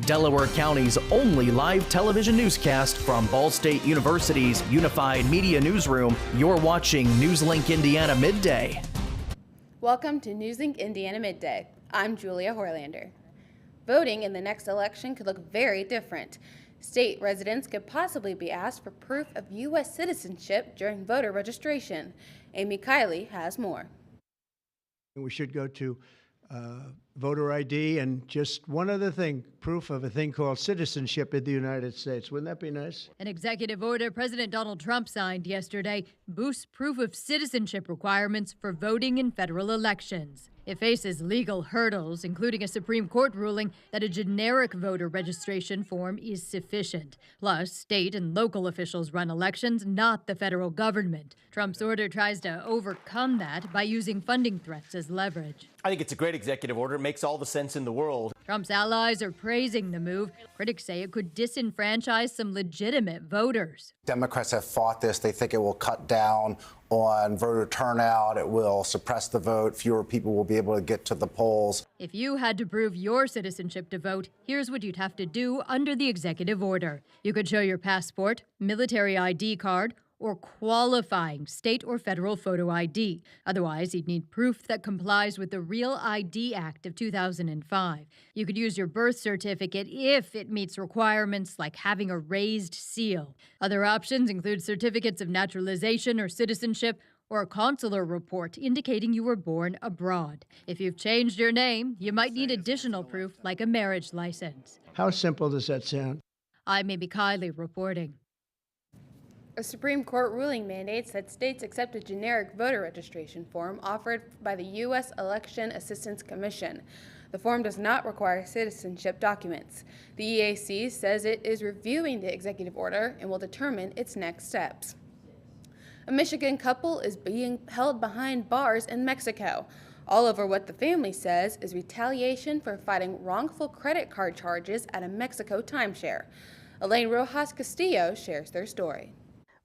Delaware County's only live television newscast from Ball State University's Unified Media Newsroom. You're watching NewsLink Indiana Midday. Welcome to NewsLink Indiana Midday. I'm Julia Horlander. Voting in the next election could look very different. State residents could possibly be asked for proof of U.S. citizenship during voter registration. Amy Kiley has more. We should go to voter ID and just one other thing, proof of a thing called citizenship in the United States. Wouldn't that be nice? An executive order President Donald Trump signed yesterday boosts proof of citizenship requirements for voting in federal elections. It faces legal hurdles, including a Supreme Court ruling that a generic voter registration form is sufficient. Plus, state and local officials run elections, not the federal government. Trump's order tries to overcome that by using funding threats as leverage. I think it's a great executive order. It makes all the sense in the world. Trump's allies are praising the move. Critics say it could disenfranchise some legitimate voters. Democrats have fought this. They think it will cut down on voter turnout. It will suppress the vote. Fewer people will be able to get to the polls. If you had to prove your citizenship to vote, here's what you'd have to do under the executive order. You could show your passport, military ID card, or qualifying state or federal photo ID. Otherwise, you'd need proof that complies with the Real ID Act of 2005. You could use your birth certificate if it meets requirements like having a raised seal. Other options include certificates of naturalization or citizenship, or a consular report indicating you were born abroad. If you've changed your name, you might need additional proof like a marriage license. How simple does that sound? I'm Amy Kiley reporting. A Supreme Court ruling mandates that states accept a generic voter registration form offered by the U.S. Election Assistance Commission. The form does not require citizenship documents. The EAC says it is reviewing the executive order and will determine its next steps. A Michigan couple is being held behind bars in Mexico, all over what the family says is retaliation for fighting wrongful credit card charges at a Mexico timeshare. Elaine Rojas Castillo shares their story.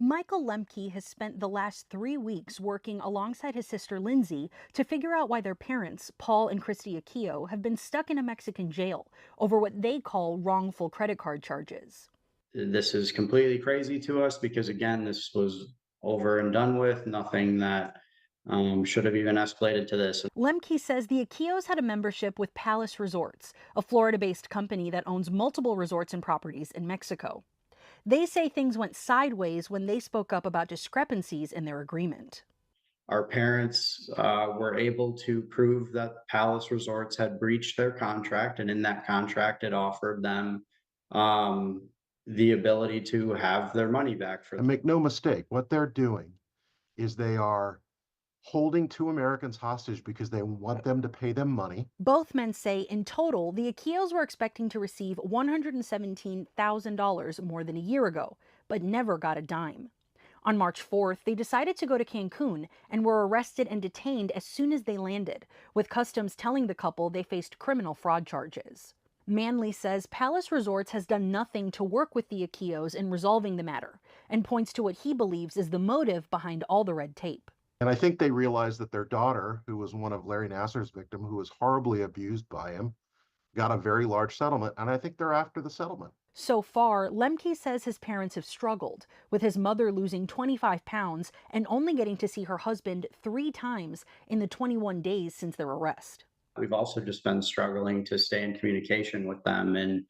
Michael Lemke has spent the last 3 weeks working alongside his sister Lindsay to figure out why their parents, Paul and Christy Aquillo, have been stuck in a Mexican jail over what they call wrongful credit card charges. This is completely crazy to us because, again, this was over and done with, nothing that should have even escalated to this. Lemke says the Aquillos had a membership with Palace Resorts, a Florida-based company that owns multiple resorts and properties in Mexico. They say things went sideways when they spoke up about discrepancies in their agreement. Our parents were able to prove that Palace Resorts had breached their contract, and in that contract, it offered them the ability to have their money back. And make no mistake, what they're doing is they are holding two Americans hostage because they want them to pay them money. Both men say in total, the Aquillos were expecting to receive $117,000 more than a year ago, but never got a dime. On March 4th, they decided to go to Cancun and were arrested and detained as soon as they landed, with Customs telling the couple they faced criminal fraud charges. Manley says Palace Resorts has done nothing to work with the Aquillos in resolving the matter, and points to what he believes is the motive behind all the red tape. And I think they realized that their daughter, who was one of Larry Nassar's victims, who was horribly abused by him, got a very large settlement, and I think they're after the settlement. So far, Lemke says his parents have struggled, with his mother losing 25 pounds and only getting to see her husband 3 times in the 21 days since their arrest. We've also just been struggling to stay in communication with them and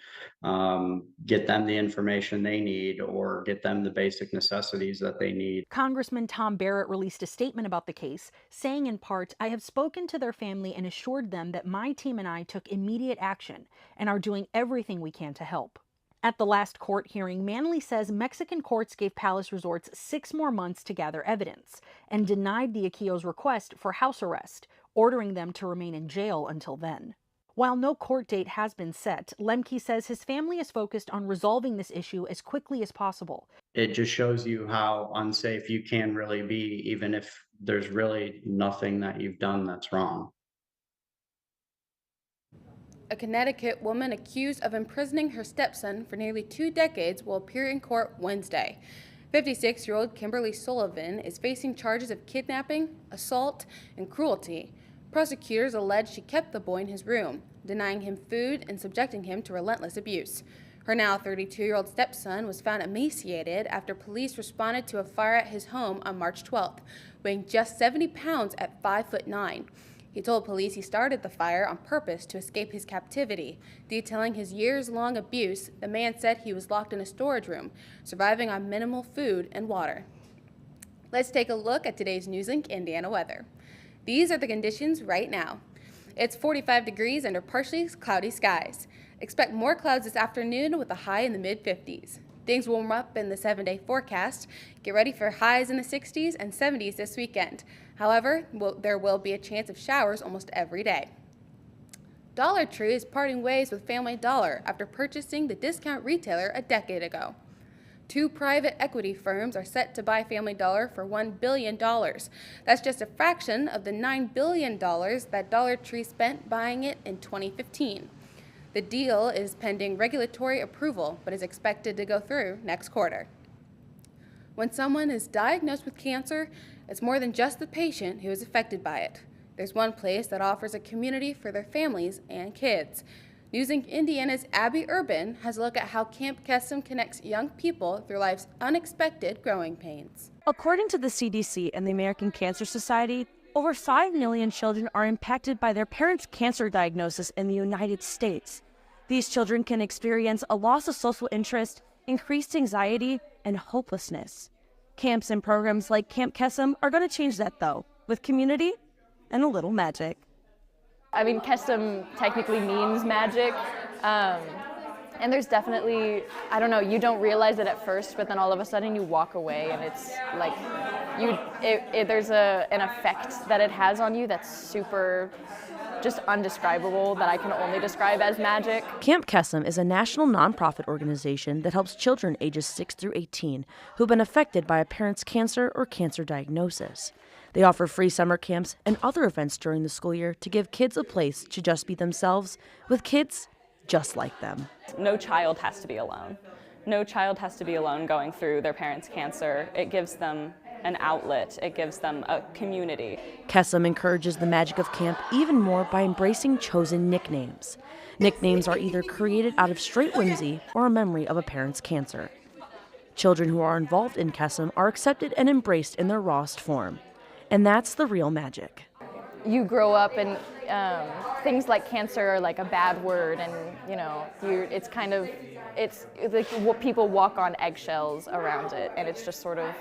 get them the information they need or get them the basic necessities that they need. Congressman Tom Barrett released a statement about the case, saying in part, "I have spoken to their family and assured them that my team and I took immediate action and are doing everything we can to help." At the last court hearing, Manley says Mexican courts gave Palace Resorts 6 more months to gather evidence and denied the Aquillos' request for house arrest, ordering them to remain in jail until then. While no court date has been set, Lemke says his family is focused on resolving this issue as quickly as possible. It just shows you how unsafe you can really be, even if there's really nothing that you've done that's wrong. A Connecticut woman accused of imprisoning her stepson for nearly 2 decades will appear in court Wednesday. 56-year-old Kimberly Sullivan is facing charges of kidnapping, assault, and cruelty. Prosecutors allege she kept the boy in his room, denying him food and subjecting him to relentless abuse. Her now 32-year-old stepson was found emaciated after police responded to a fire at his home on March 12th, weighing just 70 pounds at 5'9". He told police he started the fire on purpose to escape his captivity. Detailing his years-long abuse, the man said he was locked in a storage room, surviving on minimal food and water. Let's take a look at today's NewsLink Indiana weather. These are the conditions right now. It's 45 degrees under partially cloudy skies. Expect more clouds this afternoon with a high in the mid-50s. Things will warm up in the 7-day forecast. Get ready for highs in the 60s and 70s this weekend. However, there will be a chance of showers almost every day. Dollar Tree is parting ways with Family Dollar after purchasing the discount retailer a decade ago. Two private equity firms are set to buy Family Dollar for $1 billion. That's just a fraction of the $9 billion that Dollar Tree spent buying it in 2015. The deal is pending regulatory approval, but is expected to go through next quarter. When someone is diagnosed with cancer, it's more than just the patient who is affected by it. There's one place that offers a community for their families and kids. NewsLink Indiana's Abby Urban has a look at how Camp Kesem connects young people through life's unexpected growing pains. According to the CDC and the American Cancer Society, over 5 million children are impacted by their parents' cancer diagnosis in the United States. These children can experience a loss of social interest, increased anxiety, and hopelessness. Camps and programs like Camp Kesem are going to change that, though, with community and a little magic. I mean, Kesem technically means magic, and there's definitely, I don't know, you don't realize it at first, but then all of a sudden you walk away and it's like, there's an effect that it has on you that's super just undescribable, that I can only describe as magic. Camp Kesem is a national nonprofit organization that helps children ages 6 through 18 who've been affected by a parent's cancer or cancer diagnosis. They offer free summer camps and other events during the school year to give kids a place to just be themselves with kids just like them. No child has to be alone. No child has to be alone going through their parents' cancer. It gives them an outlet. It gives them a community. Kesem encourages the magic of camp even more by embracing chosen nicknames. Nicknames are either created out of straight whimsy or a memory of a parent's cancer. Children who are involved in Kesem are accepted and embraced in their rawest form. And that's the real magic. You grow up and things like cancer are like a bad word, and it's like what people walk on eggshells around it, and it's just sort of,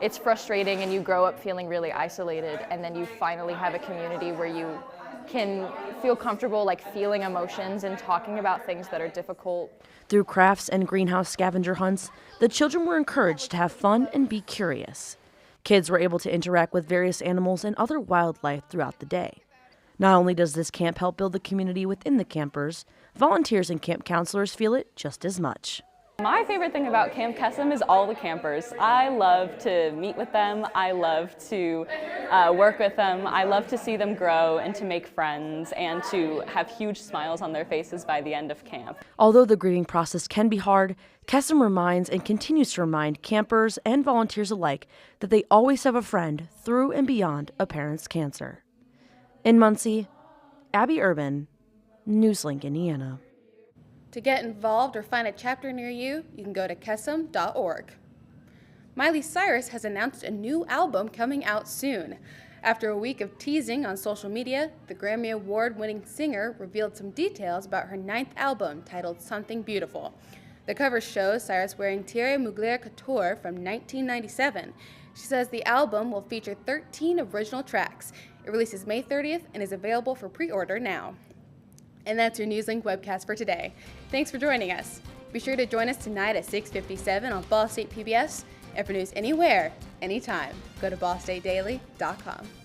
it's frustrating, and you grow up feeling really isolated, and then you finally have a community where you can feel comfortable like feeling emotions and talking about things that are difficult. Through crafts and greenhouse scavenger hunts, the children were encouraged to have fun and be curious. Kids were able to interact with various animals and other wildlife throughout the day. Not only does this camp help build the community within the campers, volunteers and camp counselors feel it just as much. My favorite thing about Camp Kesem is all the campers. I love to meet with them. I love to work with them. I love to see them grow and to make friends and to have huge smiles on their faces by the end of camp. Although the grieving process can be hard, Kesem reminds and continues to remind campers and volunteers alike that they always have a friend through and beyond a parent's cancer. In Muncie, Abby Urban, NewsLink, Indiana. To get involved or find a chapter near you, you can go to kesem.org. Miley Cyrus has announced a new album coming out soon. After a week of teasing on social media, the Grammy Award-winning singer revealed some details about her 9th album titled Something Beautiful. The cover shows Cyrus wearing Thierry Mugler couture from 1997. She says the album will feature 13 original tracks. It releases May 30th and is available for pre-order now. And that's your NewsLink webcast for today. Thanks for joining us. Be sure to join us tonight at 6:57 on Ball State PBS. And for news anywhere, anytime, go to ballstatedaily.com.